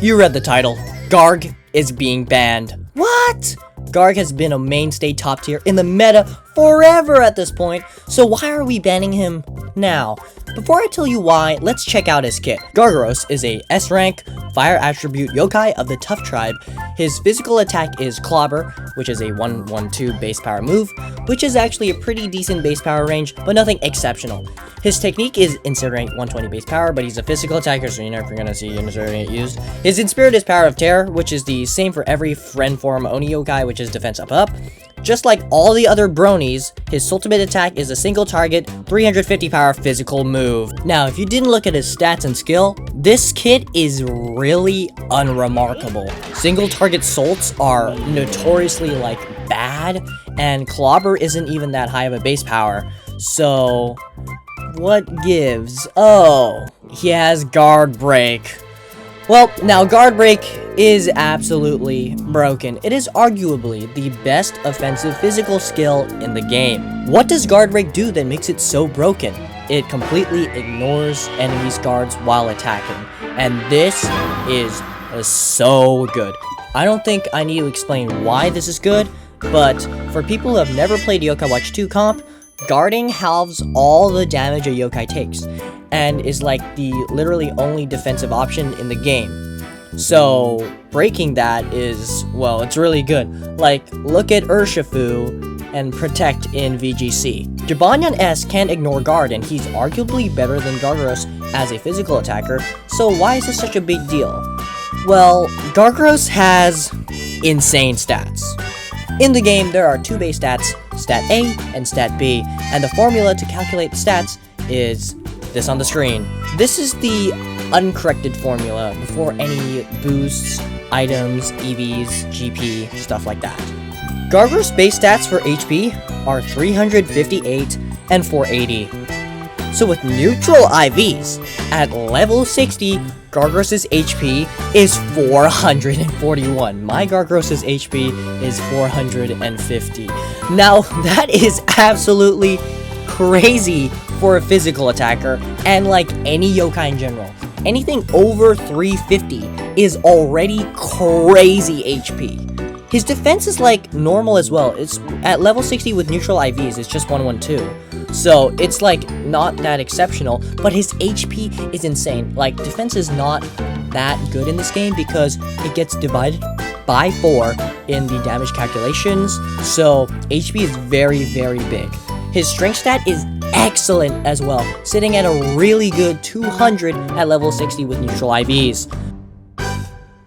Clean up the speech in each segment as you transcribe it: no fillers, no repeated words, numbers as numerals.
You read the title. Garg is being banned. What? Garg has been a mainstay top tier in the meta forever at this point, so why are we banning him now? Before I tell you why, let's check out his kit. Gargaros is a S-rank fire attribute yokai of the Tough tribe. His physical attack is Clobber, which is a 1-1-2 base power move, which is actually a pretty decent base power range, but nothing exceptional. His technique is Incinerate 120 base power, but he's a physical attacker, so you're never gonna see Incinerate used. His Inspirit is Power of Terror, which is the same for every friend form Oni yokai, which is defense up. Just like all the other bronies, his ultimate attack is a single target, 350 power physical move. Now, if you didn't look at his stats and skill, this kit is really unremarkable. Single target salts are notoriously bad, and Clobber isn't even that high of a base power. So, what gives? Oh, he has Guard Break. Well, now Guard Break is absolutely broken. It is arguably the best offensive physical skill in the game. What does Guard Break do that makes it so broken? It completely ignores enemies' guards while attacking, and this is so good. I don't think I need to explain why this is good, but for people who have never played Yokai Watch 2 comp, guarding halves all the damage a yokai takes, and is the literally only defensive option in the game. So, breaking that is, well, it's really good. Look at Urshifu and Protect in VGC. Jibanyan S can't ignore guard, and he's arguably better than Gargaros as a physical attacker, so why is this such a big deal? Well, Gargaros has insane stats. In the game, there are two base stats, Stat A and Stat B, and the formula to calculate the stats is this on the screen. This is the uncorrected formula before any boosts, items, EVs, GP, stuff like that. Gargaros' base stats for HP are 358 and 480. So with neutral IVs, at level 60, Gargaros' HP is 441. My Gargaros' HP is 450. Now, that is absolutely crazy for a physical attacker, and any yokai in general. Anything over 350 is already crazy HP. His defense is normal as well. It's at level 60 with neutral IVs, it's just 112. So it's not that exceptional, but his HP is insane. Defense is not that good in this game because it gets divided by 4 in the damage calculations. So HP is very, very big. His strength stat is excellent as well, sitting at a really good 200 at level 60 with neutral IVs.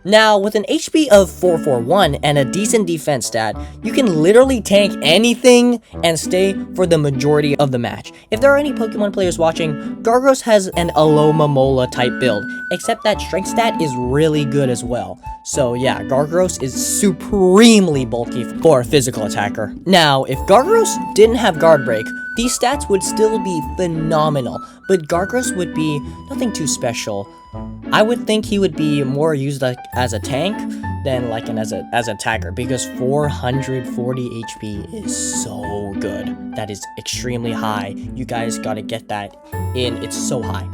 Now, with an HP of 441 and a decent defense stat, you can literally tank anything and stay for the majority of the match. If there are any Pokemon players watching, Gargaros has an Alomomola type build, except that strength stat is really good as well. So yeah, Gargaros is supremely bulky for a physical attacker. Now, if Gargaros didn't have Guard Break, these stats would still be phenomenal, but Gargaros would be nothing too special. I would think he would be more used as a tank than as an attacker, because 440 HP is so good. That is extremely high. You guys gotta get that in. It's so high.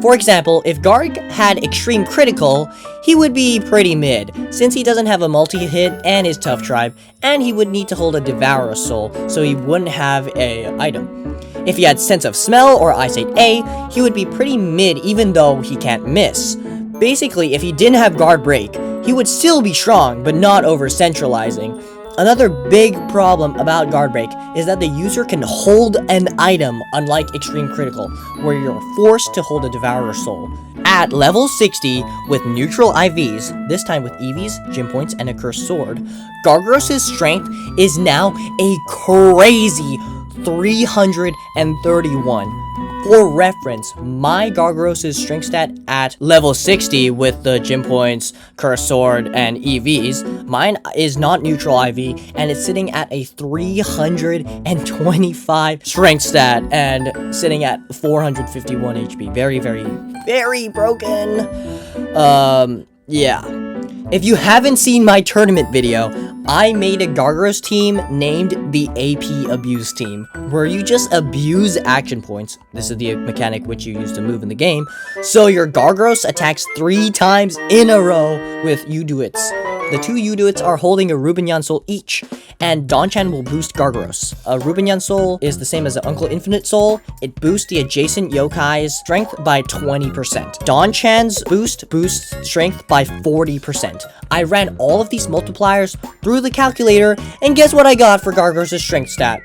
For example, if Garg had Extreme Critical, he would be pretty mid, since he doesn't have a multi-hit and is Tough Tribe, and he would need to hold a Devourer Soul, so he wouldn't have a item. If he had Sense of Smell or Eyesight A, he would be pretty mid even though he can't miss. Basically, if he didn't have Guard Break, he would still be strong, but not over-centralizing. Another big problem about Guard Break is that the user can hold an item, unlike Extreme Critical, where you're forced to hold a Devourer Soul. At level 60, with neutral IVs, this time with EVs, Gym Points, and a Cursed Sword, Gargaros' strength is now a crazy 331. For reference, my Gargaros' strength stat at level 60 with the Gym Points, Cursed Sword, and EVs, mine is not neutral IV, and it's sitting at a 325 strength stat, and sitting at 451 HP. Very, very, very broken. Yeah. If you haven't seen my tournament video, I made a Gargaros team named the AP Abuse Team, where you just abuse action points. This is the mechanic which you use to move in the game. So your Gargaros attacks 3 times in a row with U-Duets. The 2 U-Duets are holding a Rubenyan Soul each, and Donchan will boost Gargaros. A Rubenyan Soul is the same as an Uncle Infinite Soul. It boosts the adjacent yokai's strength by 20%. Donchan's boosts strength by 40%. I ran all of these multipliers through the calculator, and guess what I got for Gargaros' strength stat?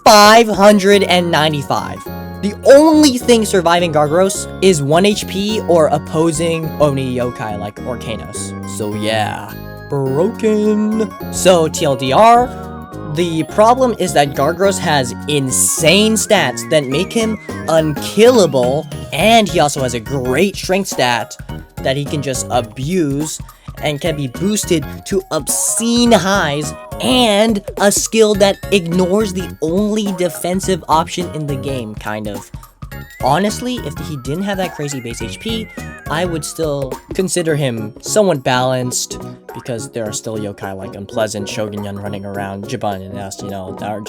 595. The only thing surviving Gargaros is 1 HP or opposing Oni yokai like Orkanos. So yeah, broken. So TLDR, the problem is that Gargaros has insane stats that make him unkillable, and he also has a great strength stat that he can just abuse and can be boosted to obscene highs, and a skill that ignores the only defensive option in the game, kind of. Honestly, if he didn't have that crazy base HP, I would still consider him somewhat balanced, because there are still yokai like Unpleasant, Shogunyan running around, Jiban and Nest, you know, they're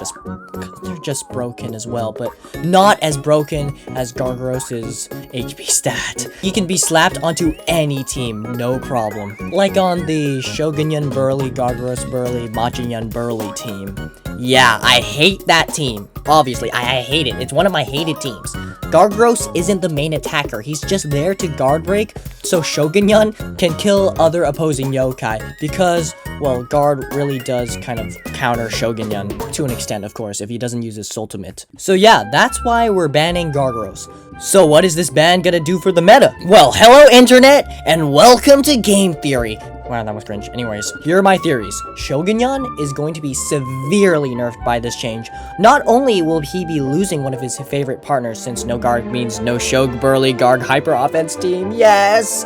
just broken as well, but not as broken as Gargaros' HP stat. He can be slapped onto any team, no problem. Like on the Shogunyan Burly, Gargaros Burly, Machinyan Burly team. Yeah, I hate that team. Obviously, I hate it. It's one of my hated teams. Gargaros isn't the main attacker. He's just there to guard break, so Shogunyan can kill other opposing yokai, because, well, guard really does kind of counter Shogunyan, to an extent, of course, if he doesn't use his ultimate. So yeah, that's why we're banning Gargaros. So what is this ban gonna do for the meta? Well, hello internet, and welcome to Game Theory. Wow, that was cringe. Anyways, here are my theories. Shogunyan is going to be severely nerfed by this change. Not only will he be losing one of his favorite partners, since no guard means no Shog Burly Garg Hyper Offense team, yes!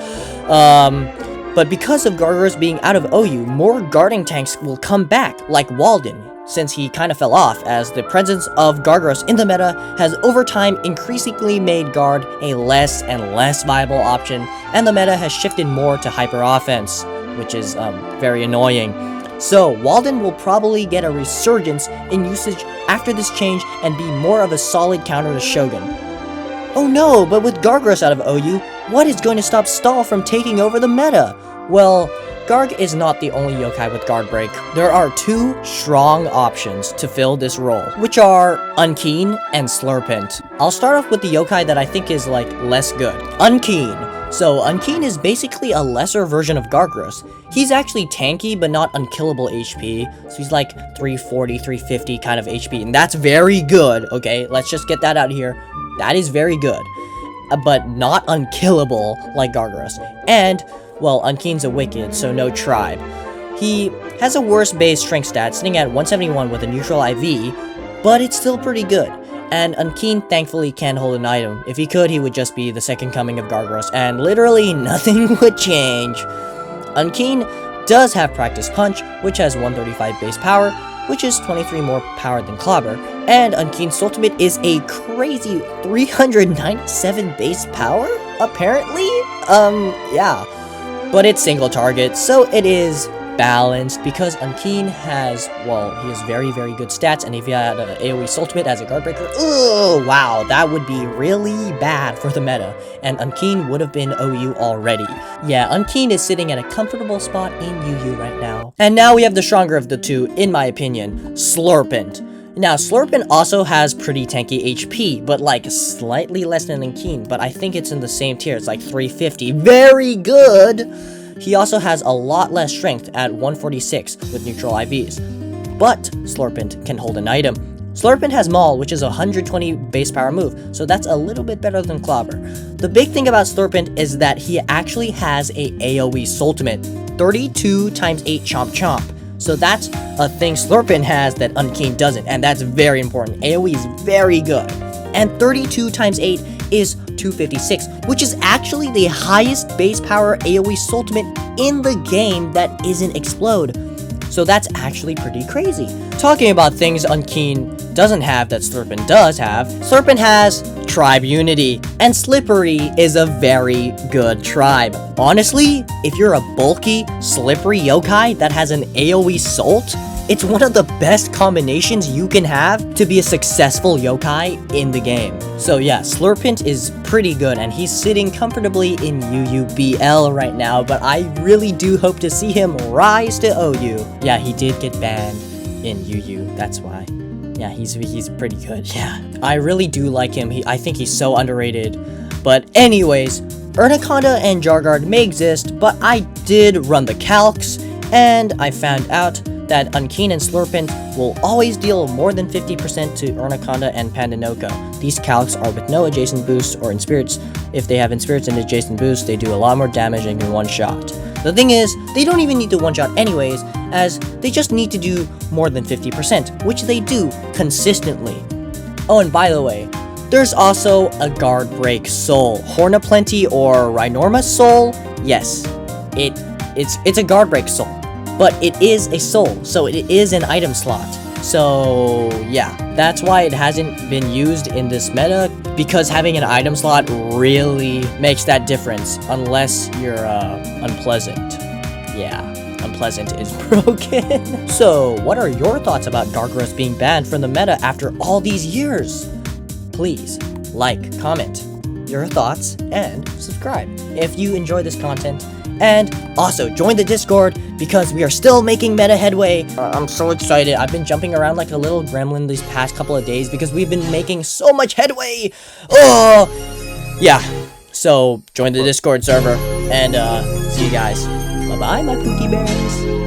But because of Gargaros being out of OU, more guarding tanks will come back, like Walden, since he kind of fell off, as the presence of Gargaros in the meta has over time increasingly made guard a less and less viable option, and the meta has shifted more to hyper offense, which is very annoying. So Walden will probably get a resurgence in usage after this change and be more of a solid counter to Shogun. Oh no, but with Gargaros out of OU, what is going to stop Stall from taking over the meta? Well, Garg is not the only yokai with guard break. There are 2 strong options to fill this role, which are Unkeen and Slurpent. I'll start off with the yokai that I think is like less good. Unkeen. So Unkeen is basically a lesser version of Gargaros. He's actually tanky but not unkillable HP, so he's like 340, 350 kind of HP, and that's very good, okay? Let's just get that out of here. That is very good, but not unkillable like Gargaros. And, well, Unkeen's a Wicked, so no Tribe. He has a worse base strength stat, sitting at 171 with a neutral IV, but it's still pretty good. And Unkeen thankfully can hold an item. If he could, he would just be the second coming of Gargaros, and literally nothing would change. Unkeen does have Practice Punch, which has 135 base power, which is 23 more power than Clobber, and Unkeen's ultimate is a crazy 397 base power, apparently? Yeah. But it's single target, so it is balanced, because Unkeen has, well, he has very, very good stats, and if he had an AoE ultimate as a guard breaker, oh wow, that would be really bad for the meta, and Unkeen would have been OU already. Yeah, Unkeen is sitting at a comfortable spot in UU right now. And now we have the stronger of the 2, in my opinion, Slurpent. Now, Slurpent also has pretty tanky HP, but like slightly less than Unkeen, but I think it's in the same tier, it's like 350, very good! He also has a lot less strength at 146 with neutral IVs, but Slurpent can hold an item. Slurpent has Maul, which is a 120 base power move, so that's a little bit better than Clobber. The big thing about Slurpent is that he actually has a AoE ultimate, 32 times 8 chomp chomp. So that's a thing Slurpent has that Unkeen doesn't, and that's very important. AoE is very good. And 32 times 8 is 256, which is actually the highest base power AoE ultimate in the game that isn't Explode. So that's actually pretty crazy. Talking about things Unkeen doesn't have that Slurpin does have, Slurpin has tribe unity, and Slippery is a very good tribe. Honestly, if you're a bulky, slippery yokai that has an AoE Salt, it's one of the best combinations you can have to be a successful yokai in the game. So yeah, Slurpint is pretty good, and he's sitting comfortably in UUBL right now, but I really do hope to see him rise to OU. Yeah, he did get banned in UU, that's why. Yeah, he's pretty good, yeah. I really do like him, I think he's so underrated. But anyways, Ernaconda and Jargard may exist, but I did run the calcs, and I found out that Unkeen and Slurpint will always deal more than 50% to Ernaconda and Pandanoko. These calcs are with no adjacent boosts or in spirits. If they have in spirits and adjacent boosts, they do a lot more damage and can one-shot. The thing is, they don't even need to one-shot anyways, as they just need to do more than 50%, which they do consistently. Oh, and by the way, there's also a guard break soul. Hornaplenty or Rhinorma soul? Yes, it's a guard break soul. But it is a soul, so it is an item slot. So yeah, that's why it hasn't been used in this meta, because having an item slot really makes that difference, unless you're unpleasant. Yeah, unpleasant is broken. So what are your thoughts about Gargaros being banned from the meta after all these years? Please like, comment your thoughts, and subscribe if you enjoy this content. And also, join the Discord, because we are still making meta headway. I'm so excited. I've been jumping around like a little gremlin these past couple of days, because we've been making so much headway. Oh! Yeah. So, join the Discord server, and see you guys. Bye-bye, my Pookie Bears.